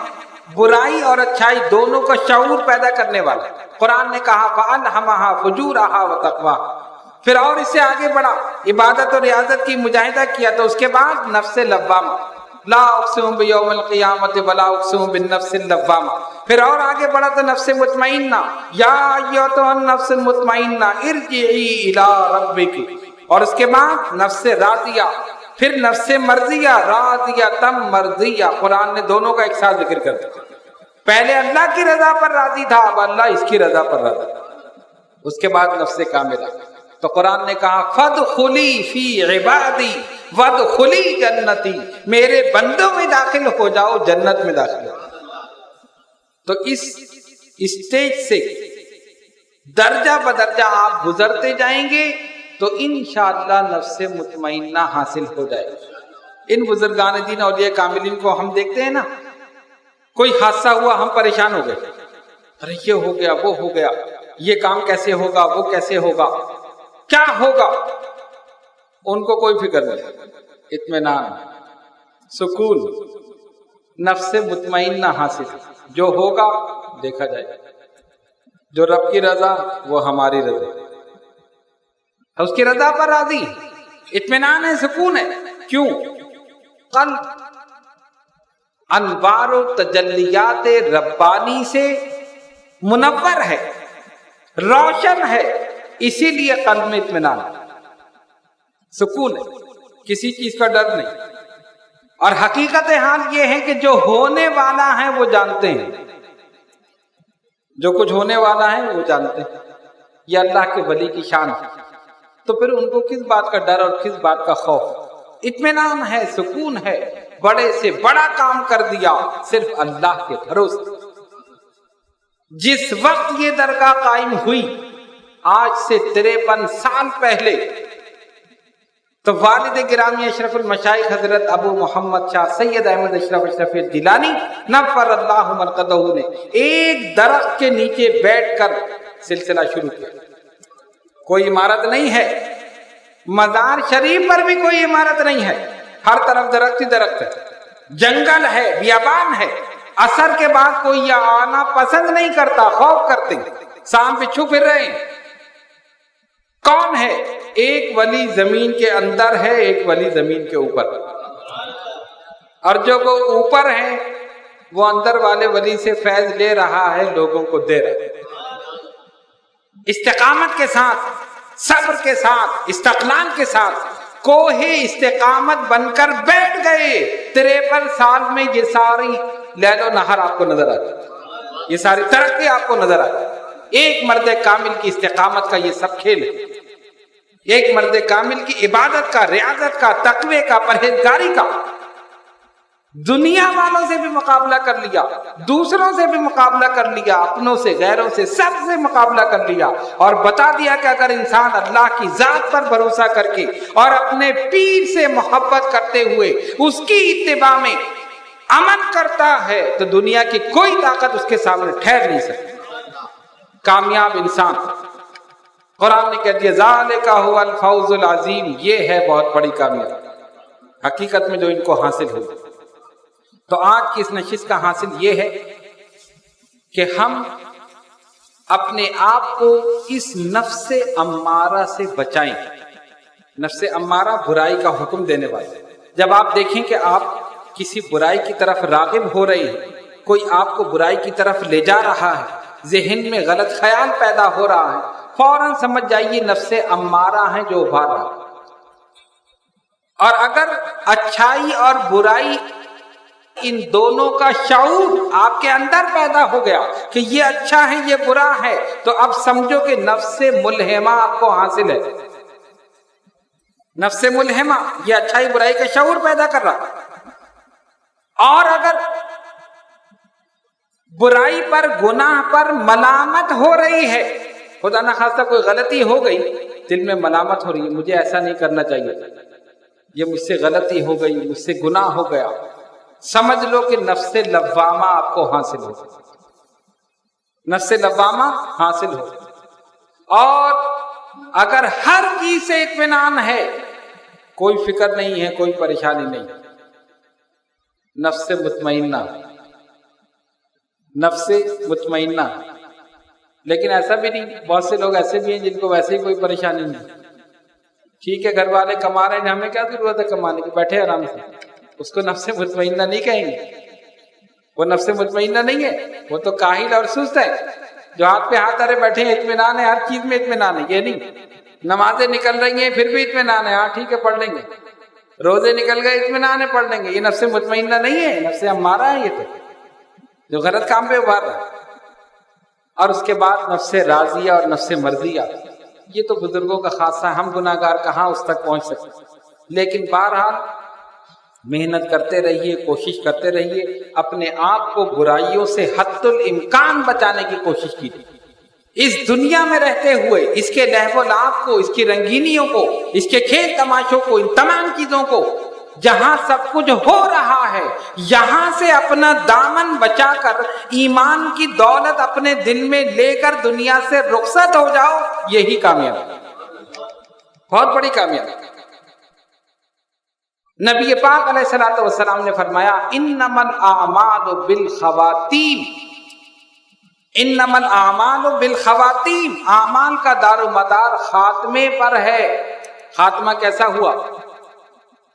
برائی اور اچھائی دونوں کا شعور پیدا کرنے والا۔ قرآن نے کہا فَأَلْهَمَهَا فُجُورَهَا وَتَقْوَاهَا، پھر اور اس سے آگے بڑھا، عبادت اور ریاضت کی مجاہدہ کیا تو اس کے بعد نفس لوامہ، لا اقسم بیوم القیامت ولا اقسم بالنفس اللوامہ، پھر اور آگے بڑھا تو نفس مطمئنہ، یا ایتھا النفس المطمئنہ ارجعی الی ربک، اور اس کے بعد نفس راضیہ، پھر نفس مرضیہ، راضیہ تم مرضیہ۔ قرآن نے دونوں کا ایک ساتھ ذکر کر دیا۔ پہلے اللہ کی رضا پر راضی تھا، اب اللہ اس کی رضا پر راضی، اس کے بعد نفس کاملہ۔ تو قرآن نے کہا فَادْخُلِي فِي عِبَادِي وَادْخُلِي جنتی، میرے بندوں میں داخل ہو جاؤ، جنت میں داخل ہو۔ تو اس اسٹیج سے درجہ بدرجہ آپ گزرتے جائیں گے تو انشاءاللہ نفس مطمئنہ حاصل ہو جائے گا۔ ان بزرگان دین اولیاء کاملین کو ہم دیکھتے ہیں نا، کوئی حادثہ ہوا ہم پریشان ہو گئے، ارے یہ ہو گیا وہ ہو گیا، یہ کام کیسے ہوگا وہ کیسے ہوگا کیا ہوگا، ان کو کوئی فکر نہیں، اطمینان، سکون، نفس مطمئنہ حاصل، جو ہوگا دیکھا جائے گا، جو رب کی رضا وہ ہماری رضا، اس کی رضا پر راضی، اطمینان ہے، سکون ہے۔ کیوں؟ قلب انوار و تجلیات ربانی سے منور ہے، روشن ہے، اسی لیے قلب میں اطمینان، سکون ہے، کسی چیز کا ڈر نہیں۔ اور حقیقت حال یہ ہے کہ جو ہونے والا ہے وہ جانتے ہیں، جو کچھ ہونے والا ہے وہ جانتے ہیں، یہ اللہ کے ولی کی شان ہے۔ تو پھر ان کو کس بات کا ڈر اور کس بات کا خوف؟ اطمینان ہے، سکون ہے، بڑے سے بڑا کام کر دیا صرف اللہ کے بھروسے۔ جس وقت یہ درگاہ قائم ہوئی آج سے 53 سال پہلے، تو والد گرامی اشرف المشائخ حضرت ابو محمد شاہ سید احمد اشرف گیلانی نفر اللہ مرقدہ نے ایک درخت کے نیچے بیٹھ کر سلسلہ شروع کیا۔ کوئی عمارت نہیں ہے، مزار شریف پر بھی کوئی عمارت نہیں ہے، ہر طرف درخت ہی درخت ہے، جنگل ہے، بیابان ہے، عصر کے بعد کوئی یہ آنا پسند نہیں کرتا، خوف کرتے، سانپ بچھو پھر رہے ہیں۔ کون ہے؟ ایک ولی زمین کے اندر ہے، ایک ولی زمین کے اوپر، اور جو وہ اوپر ہے وہ اندر والے ولی سے فیض لے رہا ہے، لوگوں کو دے رہا ہے، استقامت کے ساتھ، صبر کے ساتھ، استقلال کے ساتھ، کوہ استقامت بن کر بیٹھ گئے۔ 53 سال میں یہ ساری لیل و نہار آپ کو نظر آتی، یہ ساری ترقی آپ کو نظر آتی۔ ایک مرد کامل کی استقامت کا یہ سب کھیل ہے، ایک مرد کامل کی عبادت کا، ریاضت کا، تقوی کا، پرہیزگاری کا، دنیا والوں سے بھی مقابلہ کر لیا، دوسروں سے بھی مقابلہ کر لیا، اپنوں سے، غیروں سے، سب سے مقابلہ کر لیا، اور بتا دیا کہ اگر انسان اللہ کی ذات پر بھروسہ کر کے اور اپنے پیر سے محبت کرتے ہوئے اس کی اتباع میں عمل کرتا ہے تو دنیا کی کوئی طاقت اس کے سامنے ٹھہر نہیں سکتی۔ کامیاب انسان، قرآن نے کہہ دیا ذالک هو الفوز العظیم، یہ ہے بہت بڑی کامیابی حقیقت میں جو ان کو حاصل ہوئی۔ تو آج کی اس نشست کا حاصل یہ ہے کہ ہم اپنے آپ کو اس نفس امارہ سے بچائیں۔ نفس امارہ برائی کا حکم دینے والی، جب آپ دیکھیں کہ آپ کسی برائی کی طرف راغب ہو رہے ہیں، کوئی آپ کو برائی کی طرف لے جا رہا ہے، ذہن میں غلط خیال پیدا ہو رہا ہے، فوراً سمجھ جائیے نفس امارہ ہے جو ابھار رہا ہے۔ اور اگر اچھائی اور برائی ان دونوں کا شعور آپ کے اندر پیدا ہو گیا کہ یہ اچھا ہے یہ برا ہے، تو اب سمجھو کہ نفس ملہمہ آپ کو حاصل ہے۔ نفس ملہمہ یہ اچھائی برائی کا شعور پیدا کر رہا ہے۔ اور اگر برائی پر، گناہ پر ملامت ہو رہی ہے، خدا نخواستہ کوئی غلطی ہو گئی، دل میں ملامت ہو رہی ہے، مجھے ایسا نہیں کرنا چاہیے، یہ مجھ سے غلطی ہو گئی، مجھ سے گناہ ہو گیا، سمجھ لو کہ نفس لوامہ آپ کو حاصل ہو، نفس لوامہ حاصل ہو۔ اور اگر ہر چیز سے اطمینان ہے، کوئی فکر نہیں ہے، کوئی پریشانی نہیں، نفس مطمئنہ، نفس مطمئنہ۔ لیکن ایسا بھی نہیں، بہت سے لوگ ایسے بھی ہیں جن کو ویسے ہی کوئی پریشانی نہیں، ٹھیک ہے گھر والے کما رہے ہیں، ہمیں کیا ضرورت ہے کمانے کی، بیٹھے آرام سے، اس کو نفس مطمئنہ نہیں کہیں گے، وہ نفس مطمئنہ نہیں ہے، وہ تو کاہل اور سست ہے، جو ہاتھ پہ ہاتھ دھرے بیٹھے ہیں، اطمینان ہے، ہر چیز میں اطمینان ہے، یہ نہیں۔ نمازیں نکل رہی ہیں پھر بھی اطمینان ہے، ہاں ٹھیک ہے پڑھ لیں گے، روزے نکل گئے اطمینان ہے پڑھ لیں گے، یہ نفس مطمئنہ نہیں ہے، نفس امارہ ہے یہ تو، جو غلط کام پہ ابھار رہا ہے۔ اور اس کے بعد نفس راضیہ اور نفس مرضیہ، یہ تو بزرگوں کا خاصہ ہے، ہم گناہ گار کہاں اس تک پہنچ سکتے۔ لیکن بہرحال محنت کرتے رہیے، کوشش کرتے رہیے، اپنے آپ کو برائیوں سے حد الامکان بچانے کی کوشش کیجیے۔ اس دنیا میں رہتے ہوئے اس کے لہو و لعب کو، اس کی رنگینیوں کو، اس کے کھیل تماشوں کو، ان تمام چیزوں کو، جہاں سب کچھ ہو رہا ہے، یہاں سے اپنا دامن بچا کر ایمان کی دولت اپنے دل میں لے کر دنیا سے رخصت ہو جاؤ، یہی کامیابی، بہت بڑی کامیابی۔ نبی پاک علیہ الصلوۃ والسلام نے فرمایا انما الاعمال بالخواتیم، انما الاعمال بالخواتیم، اعمال کا دار و مدار خاتمے پر ہے۔ خاتمہ کیسا ہوا؟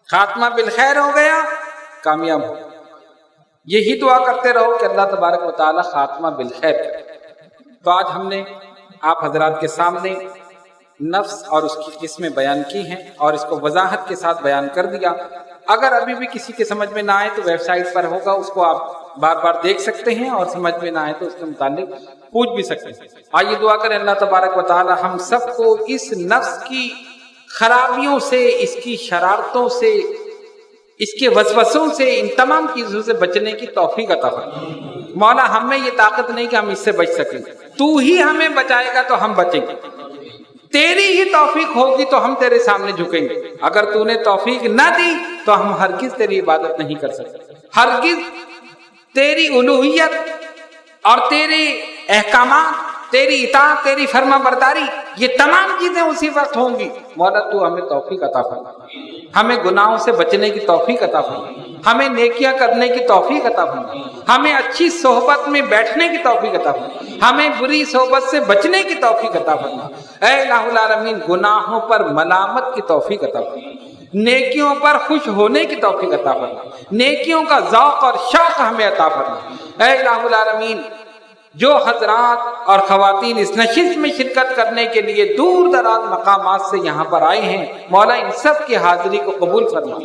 خاتمہ بالخیر ہو گیا، کامیاب ہو۔ یہی دعا کرتے رہو کہ اللہ تبارک و تعالی خاتمہ بالخیر کرے۔ تو آج ہم نے آپ حضرات کے سامنے نفس اور اس کی قسمیں بیان کی ہیں اور اس کو وضاحت کے ساتھ بیان کر دیا۔ اگر ابھی بھی کسی کے سمجھ میں نہ آئے تو ویب سائٹ پر ہوگا، اس کو آپ بار بار دیکھ سکتے ہیں، اور سمجھ میں نہ آئے تو اس کے متعلق پوچھ بھی سکتے ہیں۔ آئیے دعا کریں اللہ تبارک و تعالی ہم سب کو اس نفس کی خرابیوں سے، اس کی شرارتوں سے، اس کے وسوسوں سے، ان تمام چیزوں سے بچنے کی توفیق عطا فرما۔ مولا ہم میں یہ طاقت نہیں کہ ہم اس سے بچ سکیں، تو ہی ہمیں بچائے گا تو ہم بچیں گے، تیری ہی توفیق ہوگی تو ہم تیرے سامنے جھکیں گے، اگر تو نے توفیق نہ دی تو ہم ہرگز تیری عبادت نہیں کر سکتے، ہرگز تیری الوہیت اور تیرے احکامات تیری اطاعت، تیری فرما برداری، یہ تمام چیزیں اسی وقت ہوں گی۔ مولا تو ہمیں توفیق عطا فرما، ہمیں گناہوں سے بچنے کی توفیق عطا فرما، ہمیں نیکیاں کرنے کی توفیق عطا فرما، ہمیں اچھی صحبت میں بیٹھنے کی توفیق عطا فرما، ہمیں بری صحبت سے بچنے کی توفیق عطا فرما۔ اے الہ العالمین، گناہوں پر ملامت کی توفیق عطا فرما، نیکیوں پر خوش ہونے کی توفیق عطا فرما، نیکیوں کا ذوق اور شوق ہمیں عطا فرما۔ اے الہ العالمین، جو حضرات اور خواتین اس نشست میں شرکت کرنے کے لیے دور دراز مقامات سے یہاں پر آئے ہیں، مولا ان سب کی حاضری کو قبول فرما،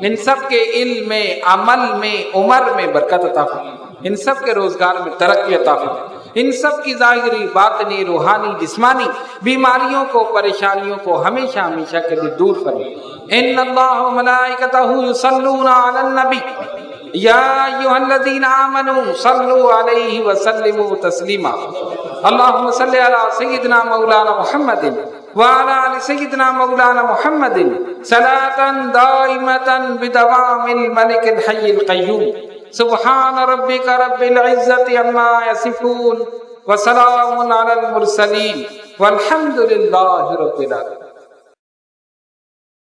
ان سب کے علم میں، عمل میں، عمر میں برکت عطا فرما، ان سب کے روزگار میں ترقی عطا فرما، ان سب کی ظاہری، باطنی، روحانی، جسمانی بیماریوں کو، پریشانیوں کو ہمیشہ ہمیشہ کے لیے دور فرما۔ ان اللہ و ملائکتہ یصلون علی النبی یا ایھا الذین آمنوا صلوا علیہ وسلموا تسلیما۔ اللہم صل علی سیدنا مولانا محمد وعلی آل سیدنا مولانا محمد صلاۃ دائمۃ بدوام الملک الحی القیوم۔ سبحان ربک رب العزۃ عما یصفون وسلام علی المرسلین والحمد للہ رب العالمین۔